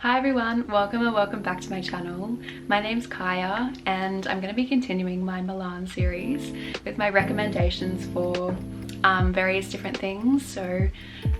Hi everyone, welcome and welcome back to my channel. My name's Kaya and I'm going to be continuing my Milan series with my recommendations for various different things. So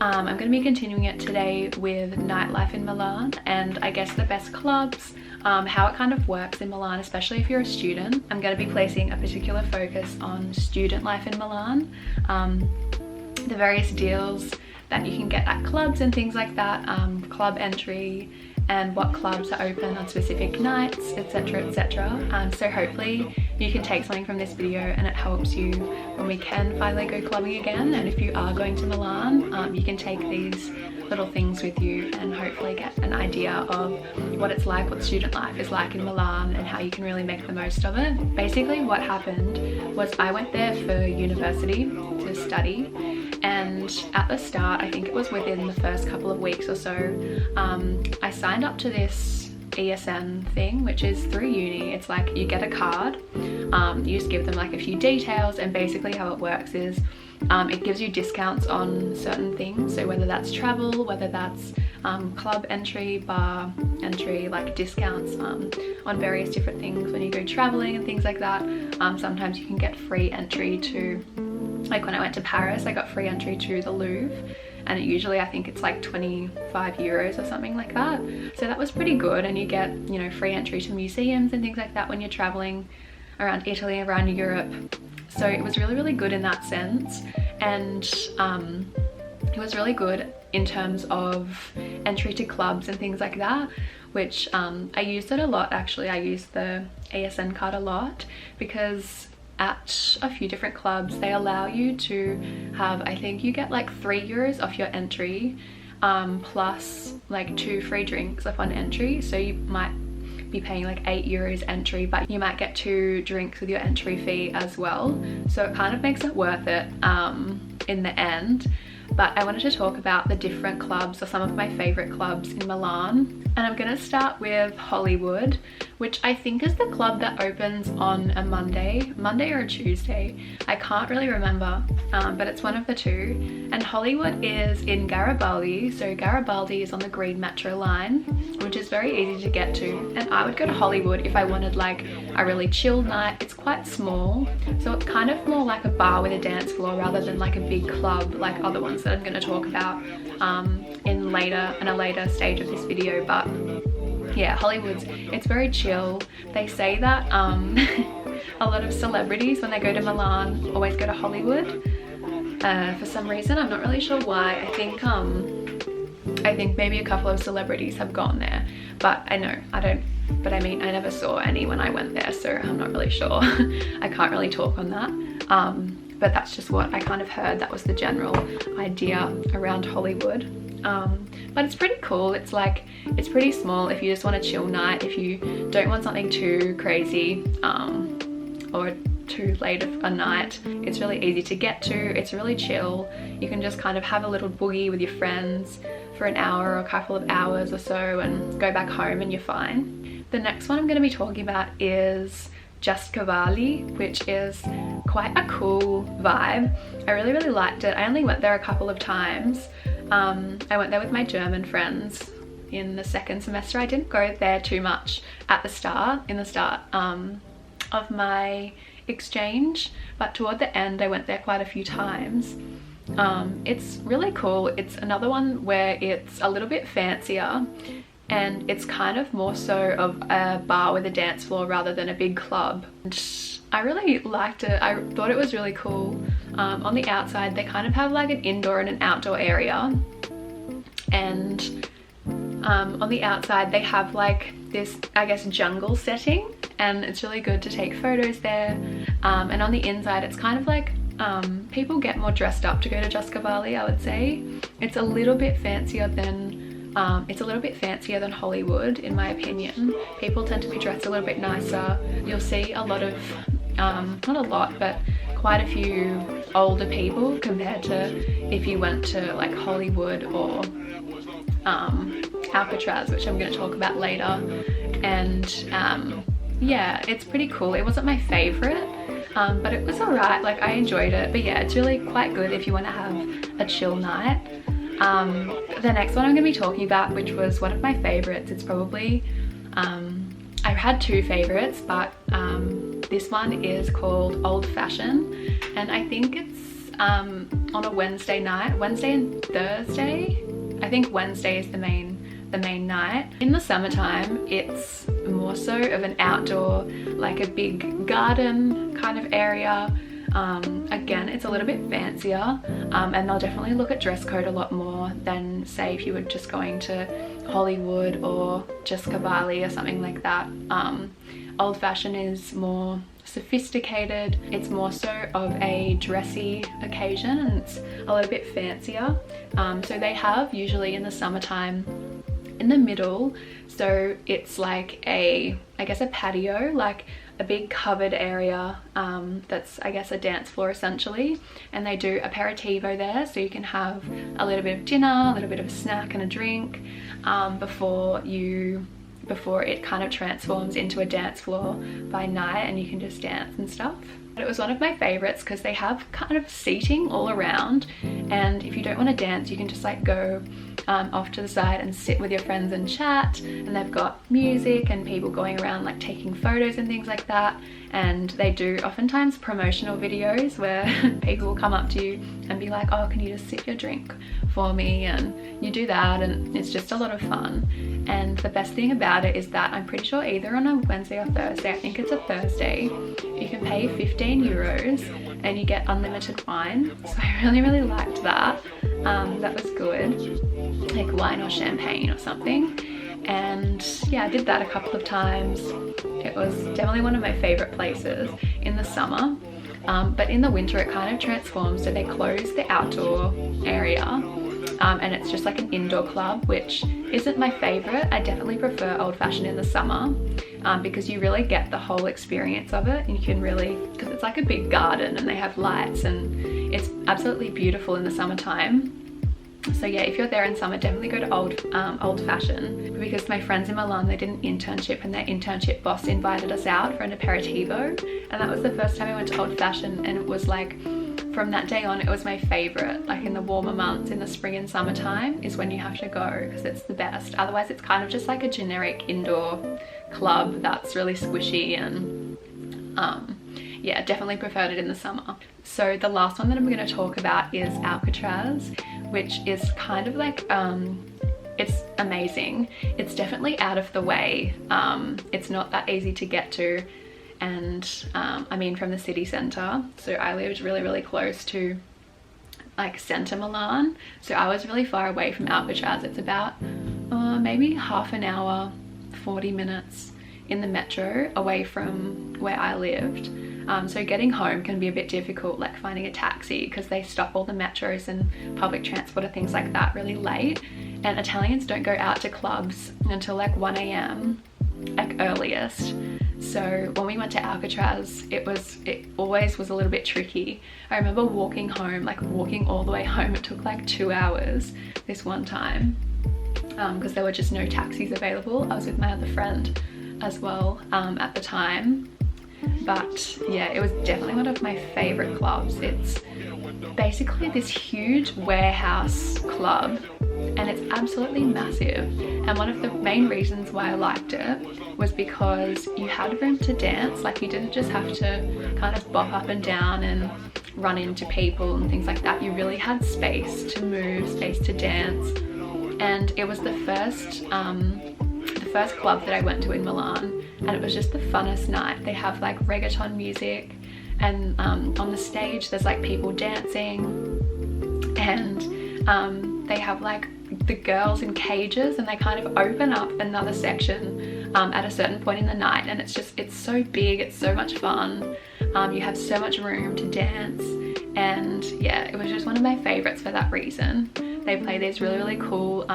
I'm going to be continuing it today with nightlife in Milan and I guess the best clubs, how it kind of works in Milan, especially if you're a student. I'm going to be placing a particular focus on student life in Milan, the various deals that you can get at clubs and things like that, club entry and what clubs are open on specific nights, etc, etc. So hopefully you can take something from this video and it helps you when we can finally go clubbing again. And if you are going to Milan, you can take these little things with you and hopefully get an idea of what it's like, what student life is like in Milan and how you can really make the most of it. Basically what happened was I went there for university to study, and at the start, I think it was within the first couple of weeks or so, I signed up to this ESN thing, which is through uni. It's like you get a card, you just give them like a few details, and basically how it works is it gives you discounts on certain things. So whether that's travel, whether that's club entry, bar entry, like discounts on various different things when you go traveling and things like that. Sometimes you can get free entry to, like when I went to Paris, I got free entry to the Louvre, and usually I think it's like 25 euros or something like that. So that was pretty good, and you get, you know, free entry to museums and things like that when you're traveling around Italy, around Europe. So it was really good in that sense, and it was really good in terms of entry to clubs and things like that, which I used it a lot actually. I used the ASN card a lot because at a few different clubs they allow you to have, I think you get like 3 euros off your entry, plus like 2 free drinks upon entry. So you might be paying like 8 euros entry, but you might get 2 drinks with your entry fee as well. So it kind of makes it worth it in the end. But I wanted to talk about the different clubs, or some of my favorite clubs in Milan. And I'm gonna start with Hollywood, which I think is the club that opens on a Monday or a Tuesday. I can't really remember, but it's one of the two. And Hollywood is in Garibaldi. So Garibaldi is on the Green Metro line, which is very easy to get to. And I would go to Hollywood if I wanted like a really chill night. It's quite small, so it's kind of more like a bar with a dance floor rather than like a big club like other ones that I'm going to talk about in a later stage of this video. But yeah, Hollywood's, it's very chill. They say that a lot of celebrities when they go to Milan always go to Hollywood for some reason. I'm not really sure why. I think maybe a couple of celebrities have gone there, but I never saw any when I went there, so I'm not really sure. I can't really talk on that. But that's just what I kind of heard. That was the general idea around Hollywood. But it's pretty cool. It's like, it's pretty small if you just want a chill night, if you don't want something too crazy or too late of a night. It's really easy to get to. It's really chill. You can just kind of have a little boogie with your friends for an hour or a couple of hours or so and go back home and you're fine. The next one I'm going to be talking about is Cavalli, which is quite a cool vibe. I really liked it. I only went there a couple of times. I went there with my German friends in the second semester. I didn't go there too much at the start, of my exchange, but toward the end I went there quite a few times. It's really cool. It's another one where it's a little bit fancier, and it's kind of more so of a bar with a dance floor rather than a big club. And I really liked it. I thought it was really cool. On the outside they kind of have like an indoor and an outdoor area, and on the outside they have like this, I guess, jungle setting, and it's really good to take photos there. And on the inside it's kind of like people get more dressed up to go to Cavalli, I would say. It's a little bit fancier than Hollywood, in my opinion. People tend to be dressed a little bit nicer. You'll see a lot of, not a lot, but quite a few older people compared to if you went to like Hollywood or Alcatraz, which I'm going to talk about later. And yeah, it's pretty cool. It wasn't my favorite, but it was alright. Like, I enjoyed it. But yeah, it's really quite good if you want to have a chill night. The next one I'm going to be talking about, which was one of my favorites, it's probably, I've had two favorites, but this one is called Old Fashioned, and I think it's on a Wednesday night, Wednesday and Thursday. I think Wednesday is the main night. In the summertime, it's more so of an outdoor, like a big garden kind of area. Again, it's a little bit fancier, and they'll definitely look at dress code a lot more than, say, if you were just going to Hollywood or just Cavalli or something like that. Old Fashioned is more sophisticated. It's more so of a dressy occasion, and it's a little bit fancier. So they have, usually in the summertime, in the middle, so it's like I guess a patio, like a big covered area, that's, I guess, a dance floor essentially, and they do aperitivo there, so you can have a little bit of dinner, a little bit of a snack and a drink before it kind of transforms into a dance floor by night, and you can just dance and stuff. But it was one of my favorites because they have kind of seating all around, and if you don't want to dance, you can just like go off to the side and sit with your friends and chat, and they've got music and people going around like taking photos and things like that. And they do oftentimes promotional videos where people will come up to you and be like, oh, can you just sip your drink for me, and you do that, and it's just a lot of fun. And the best thing about it is that I'm pretty sure either on a Wednesday or Thursday, I think it's a Thursday, you can pay 15 euros and you get unlimited wine. So I really liked that. That was good, like wine or champagne or something. And yeah, I did that a couple of times. It was definitely one of my favorite places in the summer. But in the winter it kind of transforms, so they close the outdoor area, and it's just like an indoor club, which isn't my favorite. I definitely prefer Old Fashioned in the summer, because you really get the whole experience of it, and you can really, because it's like a big garden and they have lights, and it's absolutely beautiful in the summertime. So yeah, if you're there in summer, definitely go to Old Fashioned, because my friends in Milan, they did an internship, and their internship boss invited us out for an aperitivo, and that was the first time I went to Old Fashioned, and it was like, from that day on, it was my favorite. Like in the warmer months, in the spring and summertime, is when you have to go, because it's the best. Otherwise it's kind of just like a generic indoor club that's really squishy, and yeah, definitely preferred it in the summer. So the last one that I'm going to talk about is Alcatraz, which is kind of like, it's amazing. It's definitely out of the way. It's not that easy to get to, and I mean, from the city centre. So I lived really close to like centre Milan, so I was really far away from Alcatraz. It's about maybe half an hour, 40 minutes in the metro away from where I lived. So getting home can be a bit difficult, like finding a taxi, because they stop all the metros and public transport and things like that really late, and Italians don't go out to clubs until like 1 AM, like earliest. So when we went to Alcatraz, it always was a little bit tricky. I remember walking home, like walking all the way home, it took like 2 hours this one time, because there were just no taxis available. I was with my other friend as well at the time. But yeah, it was definitely one of my favorite clubs. It's basically this huge warehouse club, and it's absolutely massive. And one of the main reasons why I liked it was because you had room to dance. Like, you didn't just have to kind of bop up and down and run into people and things like that. You really had space to move, space to dance. And it was the first club that I went to in Milan, and it was just the funnest night. They have like reggaeton music, and on the stage there's like people dancing, and they have like the girls in cages, and they kind of open up another section at a certain point in the night, and it's so big, it's so much fun. You have so much room to dance, and yeah, it was just one of my favorites for that reason. They play these really cool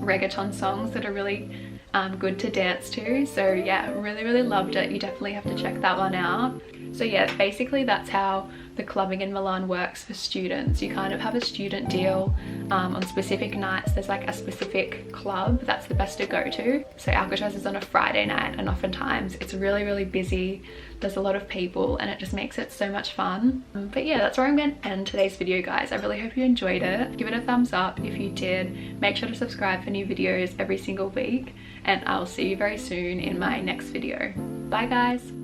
reggaeton songs that are really good to dance to. So yeah, really loved it. You definitely have to check that one out. So yeah, basically that's how the clubbing in Milan works for students. You kind of have a student deal on specific nights. There's like a specific club that's the best to go to. So Alcatraz is on a Friday night, and oftentimes it's really busy. There's a lot of people and it just makes it so much fun. But yeah, that's where I'm going to end today's video, guys. I really hope you enjoyed it. Give it a thumbs up if you did. Make sure to subscribe for new videos every single week, and I'll see you very soon in my next video. Bye guys.